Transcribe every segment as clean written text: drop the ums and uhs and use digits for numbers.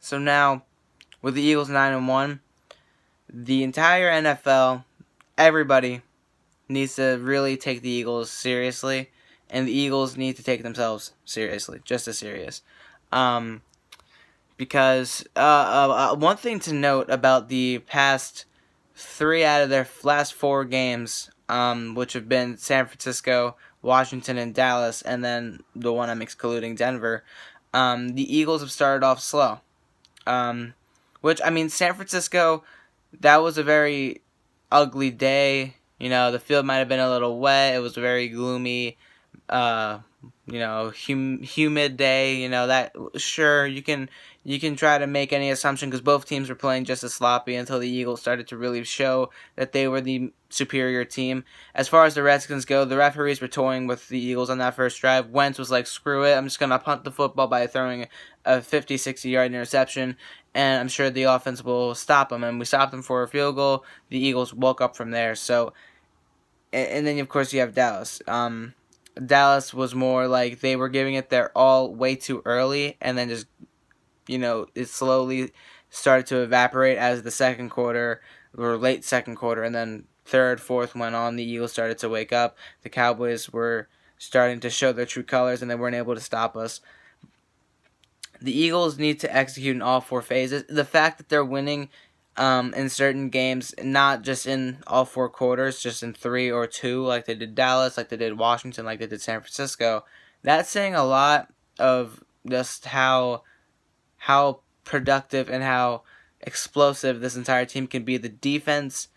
So now, with the Eagles 9-1, the entire NFL, everybody needs to really take the Eagles seriously, and the Eagles need to take themselves seriously, just as serious. Because one thing to note about the past 3 out of their last 4 games, which have been San Francisco, Washington, and Dallas, and then the one I'm excluding, Denver, the Eagles have started off slow. Which, I mean, San Francisco, that was a very ugly day. The field might have been a little wet. It was a very gloomy, humid day. That sure you can try to make any assumption because both teams were playing just as sloppy until the Eagles started to really show that they were the superior team. As far as the Redskins go, the referees were toying with the Eagles on that first drive. Wentz was like, screw it, I'm just going to punt the football by throwing a 50, 60-yard interception, and I'm sure the offense will stop them. And we stopped them for a field goal. The Eagles woke up from there. So, and then, of course, you have Dallas. Dallas was more like they were giving it their all way too early, and then just it slowly started to evaporate as the second quarter, or late second quarter, and then third, fourth went on. The Eagles started to wake up. The Cowboys were starting to show their true colors, and they weren't able to stop us. The Eagles need to execute in all 4 phases. The fact that they're winning in certain games, not just in all 4 quarters, just in 3 or 2, like they did Dallas, like they did Washington, like they did San Francisco, that's saying a lot of just how productive and how explosive this entire team can be. The defense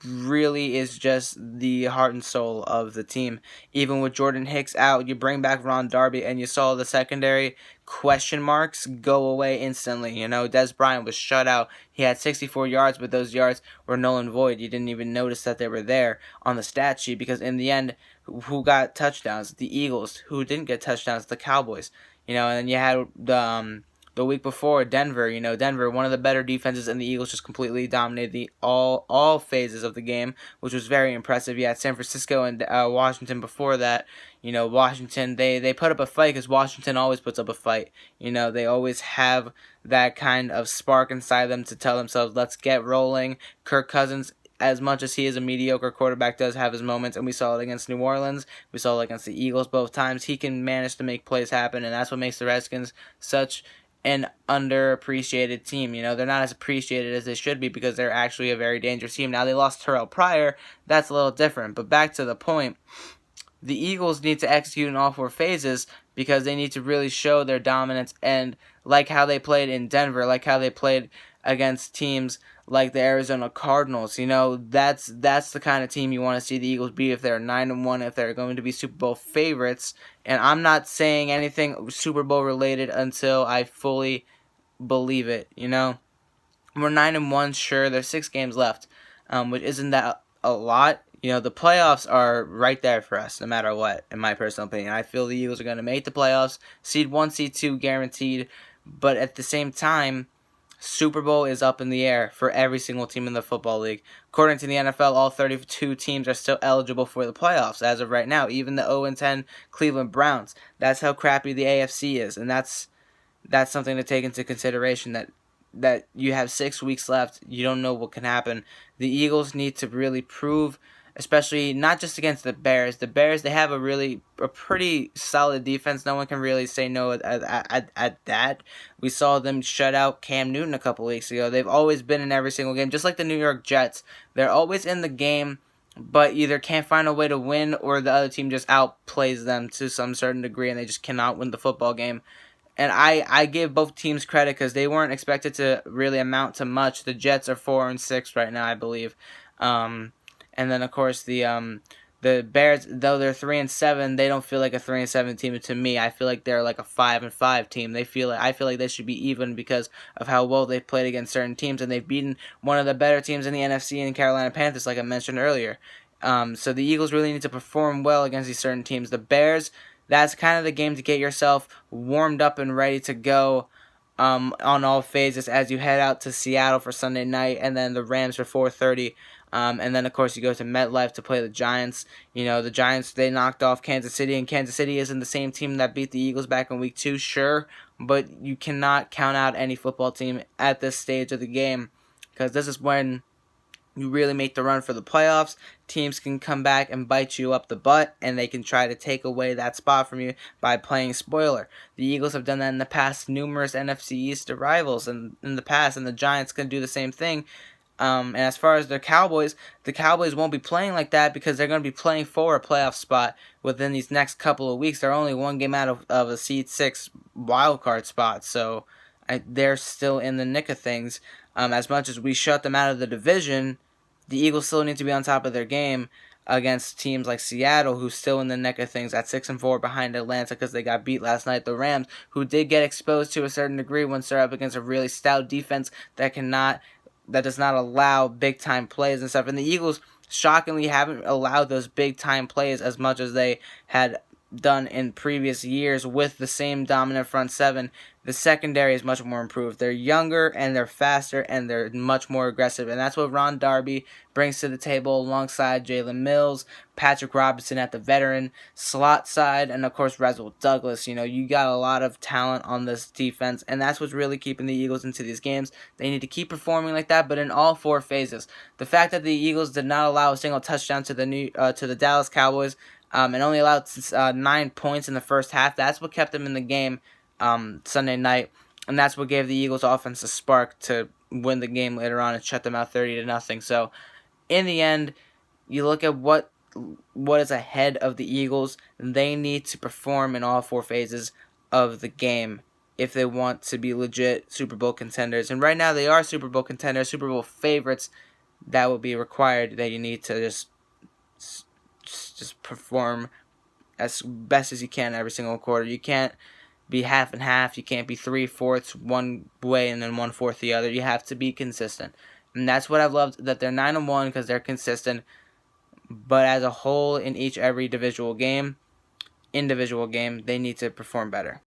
really is just the heart and soul of the team. Even with Jordan Hicks out, you bring back Ron Darby, and you saw the secondary question marks go away instantly. Dez Bryant was shut out. He had 64 yards, but those yards were null and void. You didn't even notice that they were there on the stat sheet because in the end, who got touchdowns? The Eagles. Who didn't get touchdowns? The Cowboys. And then you had the week before, Denver, Denver, one of the better defenses, and the Eagles just completely dominated all phases of the game, which was very impressive. You had San Francisco and Washington before that. Washington, they put up a fight because Washington always puts up a fight. They always have that kind of spark inside them to tell themselves, let's get rolling. Kirk Cousins, as much as he is a mediocre quarterback, does have his moments, and we saw it against New Orleans. We saw it against the Eagles both times. He can manage to make plays happen, and that's what makes the Redskins such an underappreciated team. They're not as appreciated as they should be because they're actually a very dangerous team. Now, they lost Terrell Pryor. That's a little different. But back to the point, the Eagles need to execute in all 4 phases because they need to really show their dominance, and like how they played in Denver, like how they played against teams like the Arizona Cardinals. That's the kind of team you want to see the Eagles be if they're 9-1, if they're going to be Super Bowl favorites. And I'm not saying anything Super Bowl related until I fully believe it. We're 9-1, sure. There's 6 games left, which isn't that a lot. The playoffs are right there for us, no matter what, in my personal opinion. I feel the Eagles are going to make the playoffs, seed 1, seed 2, guaranteed. But at the same time, Super Bowl is up in the air for every single team in the football league. According to the NFL, all 32 teams are still eligible for the playoffs as of right now, even the 0-10 Cleveland Browns. That's how crappy the AFC is, and that's something to take into consideration, that you have 6 weeks left. You don't know what can happen. The Eagles need to really prove, especially not just against the Bears. The Bears, they have a pretty solid defense. No one can really say no at that. We saw them shut out Cam Newton a couple weeks ago. They've always been in every single game, just like the New York Jets. They're always in the game, but either can't find a way to win or the other team just outplays them to some certain degree and they just cannot win the football game. And I give both teams credit because they weren't expected to really amount to much. The Jets are 4-6 right now, I believe. And then, of course, the Bears, though they're 3-7, they don't feel like a 3-7 team to me. I feel like they're like a 5-5 team. I feel like they should be even because of how well they've played against certain teams, and they've beaten one of the better teams in the NFC and Carolina Panthers, like I mentioned earlier. So the Eagles really need to perform well against these certain teams. The Bears, that's kind of the game to get yourself warmed up and ready to go on all phases as you head out to Seattle for Sunday night, and then the Rams for 4:30. And then, of course, you go to MetLife to play the Giants. The Giants, they knocked off Kansas City, and Kansas City isn't the same team that beat the Eagles back in Week 2, sure, but you cannot count out any football team at this stage of the game, because this is when you really make the run for the playoffs. Teams can come back and bite you up the butt, and they can try to take away that spot from you by playing spoiler. The Eagles have done that in the past, numerous NFC East rivals in the past, and the Giants can do the same thing. And as far as the Cowboys won't be playing like that because they're going to be playing for a playoff spot within these next couple of weeks. They're only one game out of a Seed 6 wild card spot, so they're still in the nick of things. As much as we shut them out of the division, the Eagles still need to be on top of their game against teams like Seattle, who's still in the neck of things at 6-4 behind Atlanta because they got beat last night. The Rams, who did get exposed to a certain degree once they're up against a really stout defense that does not allow big time plays and stuff. And the Eagles shockingly haven't allowed those big time plays as much as they had done in previous years with the same dominant front seven. The secondary is much more improved. They're younger and they're faster and they're much more aggressive. And that's what Ron Darby brings to the table alongside Jalen Mills, Patrick Robinson at the veteran slot side, and of course Rasul Douglas. You got a lot of talent on this defense, and that's what's really keeping the Eagles into these games. They need to keep performing like that, but in all four phases. The fact that the Eagles did not allow a single touchdown to the Dallas Cowboys, and only allowed 9 points in the first half, that's what kept them in the game Sunday night, and that's what gave the Eagles offense a spark to win the game later on and shut them out 30-0. So in the end, you look at what is ahead of the Eagles. They need to perform in all four phases of the game if they want to be legit Super Bowl contenders. And right now they are Super Bowl contenders, Super Bowl favorites. That will be required. That you need to just perform as best as you can every single quarter. You can't be half and half. You can't be 3/4 one way and then 1/4 the other. You have to be consistent. And that's what I've loved, that they're 9-1 because they're consistent. But as a whole, in each every individual game, they need to perform better.